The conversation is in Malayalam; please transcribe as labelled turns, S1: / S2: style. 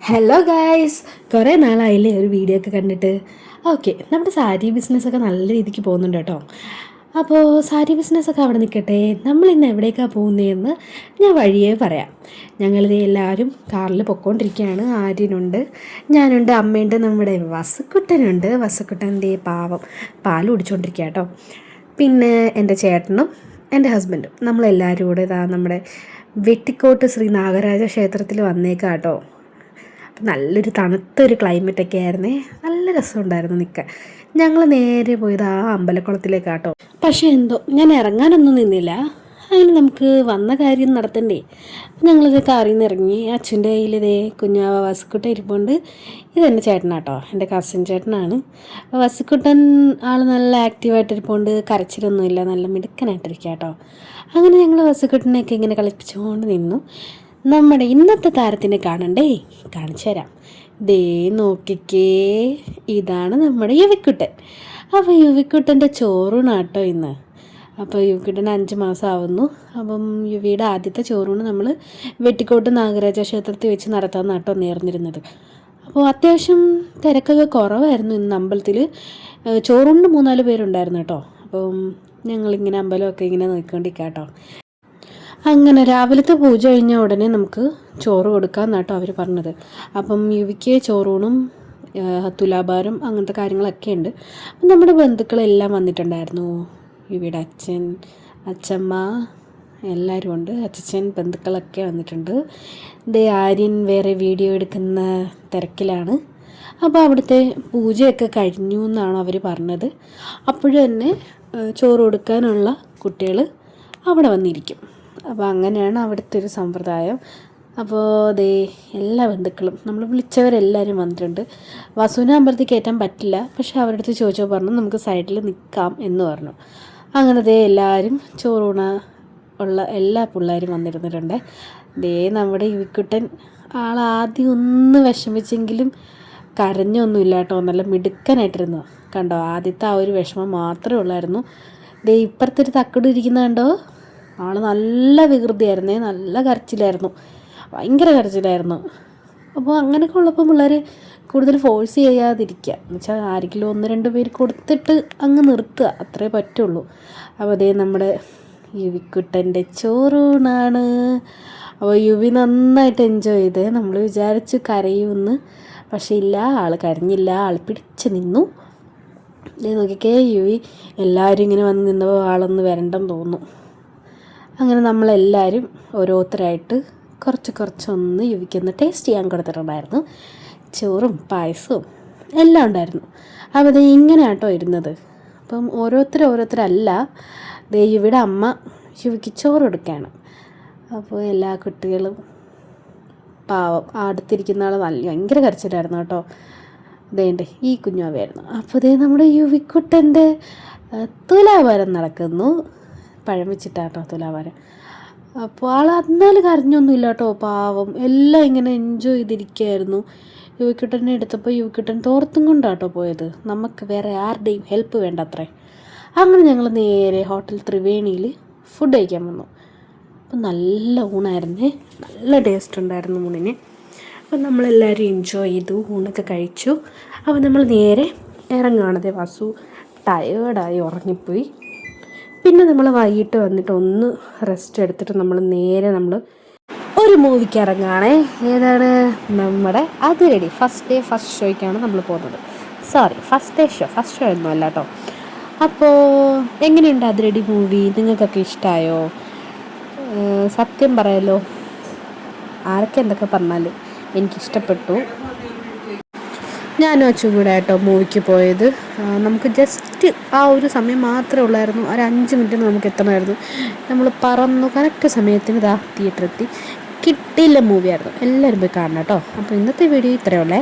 S1: ഹലോ ഗായ്സ്, കുറേ നാളായില്ലേ ഒരു വീഡിയോ ഒക്കെ കണ്ടിട്ട്. ഓക്കെ, നമ്മുടെ സാരി ബിസിനസ്സൊക്കെ നല്ല രീതിക്ക് പോകുന്നുണ്ട് കേട്ടോ. അപ്പോൾ സാരി ബിസിനസ്സൊക്കെ അവിടെ നിൽക്കട്ടെ, നമ്മളിന്ന് എവിടേക്കാണ് പോകുന്നതെന്ന് ഞാൻ വഴിയേ പറയാം. ഞങ്ങളിത് എല്ലാവരും കാറിൽ പൊയ്ക്കൊണ്ടിരിക്കുകയാണ്. ആര്യനുണ്ട്, ഞാനുണ്ട്, അമ്മയുണ്ട്, നമ്മുടെ വസുക്കുട്ടനുണ്ട്. വസുക്കുട്ടൻ ദേ പാവം പാൽ കുടിച്ചുകൊണ്ടിരിക്കുക കേട്ടോ. പിന്നെ എൻ്റെ ചേട്ടനും എൻ്റെ ഹസ്ബൻഡും നമ്മളെല്ലാവരും കൂടെ ഇതാ നമ്മുടെ വെട്ടിക്കോട്ട് ശ്രീ നാഗരാജ ക്ഷേത്രത്തിൽ വന്നേക്കാം കേട്ടോ. നല്ലൊരു തണുത്തൊരു ക്ലൈമറ്റൊക്കെ ആയിരുന്നേ, നല്ല രസമുണ്ടായിരുന്നു നിൽക്കാൻ. ഞങ്ങൾ നേരെ പോയത് ആ അമ്പലക്കുളത്തിലേക്കാട്ടോ. പക്ഷേ എന്തോ ഞാൻ ഇറങ്ങാനൊന്നും നിന്നില്ല, അതിന് നമുക്ക് വന്ന കാര്യം നടത്തണ്ടേ. ഞങ്ങളിത് കാറിൽ നിന്ന് ഇറങ്ങി. അച്ഛൻ്റെ കയ്യിൽ ഇതേ കുഞ്ഞാവ വസുക്കുട്ടൻ ഇരിപ്പുണ്ട്. ഇതെൻ്റെ ചേട്ടനാട്ടോ, എൻ്റെ കസിൻ ചേട്ടനാണ്. വസുക്കുട്ടൻ ആൾ നല്ല ആക്റ്റീവായിട്ട് ഇരിപ്പുണ്ട്, കരച്ചിലൊന്നുമില്ല, നല്ല മിടുക്കനായിട്ടിരിക്കുക കേട്ടോ. അങ്ങനെ ഞങ്ങൾ വസുക്കുട്ടനെയൊക്കെ ഇങ്ങനെ കളിപ്പിച്ചുകൊണ്ട് നിന്നു. നമ്മുടെ ഇന്നത്തെ താരത്തിനെ കാണണ്ടേ, കാണിച്ചു തരാം. ദേ നോക്കിക്കേ, ഇതാണ് നമ്മുടെ യുവിക്കുട്ടൻ. അപ്പോൾ യുവിക്കുട്ടൻ്റെ ചോറൂണാട്ടോ ഇന്ന്. അപ്പോൾ യുവിക്കുട്ടൻ 5 മാസം ആവുന്നു. അപ്പം യുവിയുടെ ആദ്യത്തെ ചോറൂണ് നമ്മൾ വെട്ടിക്കോട്ട് നാഗരാജ ക്ഷേത്രത്തിൽ വെച്ച് നടത്താമെന്നാട്ടോ നേർന്നിരുന്നത്. അപ്പോൾ അത്യാവശ്യം തിരക്കൊക്കെ കുറവായിരുന്നു ഇന്ന് അമ്പലത്തിൽ. ചോറൂണിന് 3-4 പേരുണ്ടായിരുന്നു കേട്ടോ. അപ്പം ഞങ്ങളിങ്ങനെ അമ്പലമൊക്കെ ഇങ്ങനെ നോക്കിക്കൊണ്ടിരിക്കാം കേട്ടോ. അങ്ങനെ രാവിലത്തെ പൂജ കഴിഞ്ഞ ഉടനെ നമുക്ക് ചോറ് കൊടുക്കാമെന്നാട്ടോ അവർ പറഞ്ഞത്. അപ്പം യുവിക്ക് ചോറൂണും തുലാഭാരം അങ്ങനത്തെ കാര്യങ്ങളൊക്കെ ഉണ്ട്. അപ്പം നമ്മുടെ ബന്ധുക്കളെല്ലാം വന്നിട്ടുണ്ടായിരുന്നു. യുവിയുടെ അച്ഛൻ, അച്ഛമ്മ എല്ലാവരും ഉണ്ട്. അച്ഛൻ ബന്ധുക്കളൊക്കെ വന്നിട്ടുണ്ട്. ദേ ആര്യൻ വേറെ വീഡിയോ എടുക്കുന്ന തിരക്കിലാണ്. അപ്പോൾ അവിടുത്തെ പൂജയൊക്കെ കഴിഞ്ഞു എന്നാണ് അവർ പറഞ്ഞത്. അപ്പോഴും തന്നെ ചോറ് കൊടുക്കാനുള്ള കുട്ടികൾ അവിടെ വന്നിരിക്കും. അപ്പോൾ അങ്ങനെയാണ് അവിടുത്തെ ഒരു സമ്പ്രദായം. അപ്പോൾ ദേ എല്ലാ ബന്ധുക്കളും നമ്മൾ വിളിച്ചവരെല്ലാവരും വന്നിട്ടുണ്ട്. വസുവിനെ അമ്പലത്തിൽ കയറ്റാൻ പറ്റില്ല, പക്ഷെ അവരുടെ അടുത്ത് ചോദിച്ചോ പറഞ്ഞു നമുക്ക് സൈഡിൽ നിൽക്കാം എന്ന് പറഞ്ഞു. അങ്ങനെ ദേ എല്ലാവരും ചോറൂണ ഉള്ള എല്ലാ പിള്ളേരും വന്നിരുന്നിട്ടുണ്ട്. ദേ നമ്മുടെ യുവിക്കുട്ടൻ ആളാദ്യം ഒന്ന് വിഷമിച്ചെങ്കിലും കരഞ്ഞൊന്നുമില്ല കേട്ടോ, നല്ല മിടുക്കനായിട്ടിരുന്നു. കണ്ടോ, ആദ്യത്തെ ആ ഒരു വിഷമം മാത്രമേ ഉള്ളായിരുന്നു. ദേ ഇപ്പുറത്തൊരു തക്കട് ഇരിക്കുന്ന കണ്ടോ, ആൾ നല്ല വികൃതിയായിരുന്നേ, നല്ല കരച്ചിലായിരുന്നു, ഭയങ്കര കരച്ചിലായിരുന്നു. അപ്പോൾ അങ്ങനെയൊക്കെ ഉള്ളപ്പോൾ പിള്ളേർ കൂടുതൽ ഫോഴ്സ് ചെയ്യാതിരിക്കുക, എന്ന് വെച്ചാൽ ആരെങ്കിലും 1-2 പേര് കൊടുത്തിട്ട് അങ്ങ് നിർത്തുക, അത്രേ പറ്റുള്ളൂ. അപ്പോൾ അതേ നമ്മുടെ യുവിക്കുട്ടൻ്റെ ചോറൂണാണ്. അപ്പോൾ യുവി നന്നായിട്ട് എൻജോയ് ചെയ്തേ. നമ്മൾ വിചാരിച്ച് കരയുമെന്ന്, പക്ഷേ ഇല്ല, ആൾ കരഞ്ഞില്ല, ആൾ പിടിച്ച് നിന്നു. ഇതേ നോക്കിക്കേ, യുവി എല്ലാവരും ഇങ്ങനെ വന്ന് നിന്നപ്പോൾ ആളൊന്ന് വരണ്ടെന്ന് തോന്നുന്നു. അങ്ങനെ നമ്മളെല്ലാവരും ഓരോരുത്തരായിട്ട് കുറച്ചൊന്ന് യുവിക്കൊന്ന് ടേസ്റ്റ് ചെയ്യാൻ കൊടുത്തിട്ടുണ്ടായിരുന്നു. ചോറും പായസവും എല്ലാം ഉണ്ടായിരുന്നു. അപ്പോൾ അത് ഇങ്ങനെ ആട്ടോ ഇരുന്നത്. അപ്പം ഓരോരുത്തരല്ല, ദേ യുവിയുടെ അമ്മ യുവിക്ക് ചോറ് കൊടുക്കുകയാണ്. അപ്പോൾ എല്ലാ കുട്ടികളും പാവം, അടുത്തിരിക്കുന്ന ആൾ ഭയങ്കര കരച്ചിലായിരുന്നു കേട്ടോ. ഇതേണ്ടേ ഈ കുഞ്ഞാവയായിരുന്നു. അപ്പോൾ ഇതേ നമ്മുടെ യുവിക്കുട്ടൻ്റെ തുലാഭാരം നടക്കുന്നു. പഴം വെച്ചിട്ടാട്ടോ തുലാഭാരം. അപ്പോൾ ആൾ എന്നാലും കരഞ്ഞൊന്നുമില്ല കേട്ടോ, പാവം, എല്ലാം ഇങ്ങനെ എൻജോയ് ചെയ്തിരിക്കുകയായിരുന്നു. യുവിക്കുട്ടനെ എടുത്തപ്പോൾ യുവിക്കുട്ടൻ തോർത്തും കൊണ്ടാട്ടോ പോയത്, നമുക്ക് വേറെ ആരുടെയും ഹെൽപ്പ് വേണ്ട അത്രേ. അങ്ങനെ ഞങ്ങൾ നേരെ ഹോട്ടൽ ത്രിവേണിയിൽ ഫുഡ് കഴിക്കാൻ വന്നു. അപ്പോൾ നല്ല ഊണായിരുന്നേ, നല്ല ടേസ്റ്റ് ഉണ്ടായിരുന്നു ഊണിന്. അപ്പോൾ നമ്മളെല്ലാവരും എൻജോയ് ചെയ്തു, ഊണൊക്കെ കഴിച്ചു. അപ്പോൾ നമ്മൾ നേരെ ഇറങ്ങുകയാണതേ. വസു ടയേർഡായി ഉറങ്ങിപ്പോയി. പിന്നെ നമ്മൾ വൈകിട്ട് വന്നിട്ട് ഒന്ന് റെസ്റ്റ് എടുത്തിട്ട് നമ്മൾ ഒരു മൂവിക്ക് ഇറങ്ങുകയാണേ. ഏതാണ്? നമ്മുടെ അതിരടി ഫസ്റ്റ് ഷോയ്ക്കാണ് നമ്മൾ പോകുന്നത്. സോറി, ഫസ്റ്റ് ഷോ ഒന്നും അല്ല കേട്ടോ. അപ്പോൾ എങ്ങനെയുണ്ട് അതിരടി മൂവി? നിങ്ങൾക്കൊക്കെ ഇഷ്ടമായോ? സത്യം പറയാലോ, ആരൊക്കെ എന്തൊക്കെ പറഞ്ഞാലും എനിക്കിഷ്ടപ്പെട്ടു. ഞാനും അച്ഛനും കൂടെ ആയിട്ടോ മൂവിക്ക് പോയത്. നമുക്ക് ജസ്റ്റ് ആ ഒരു സമയം മാത്രമേ ഉള്ളായിരുന്നു, ഒരു 5 മിനിറ്റിന് നമുക്ക് എത്തണമായിരുന്നു. നമ്മൾ പറന്നു കറക്റ്റ് സമയത്തിന് ഇതാ തിയേറ്ററെത്തി. കിട്ടിയില്ല മൂവിയായിരുന്നു. എല്ലാവരും പോയി കാണണം കേട്ടോ. അപ്പോൾ ഇന്നത്തെ വീഡിയോ ഇത്രയേ ഉള്ളേ.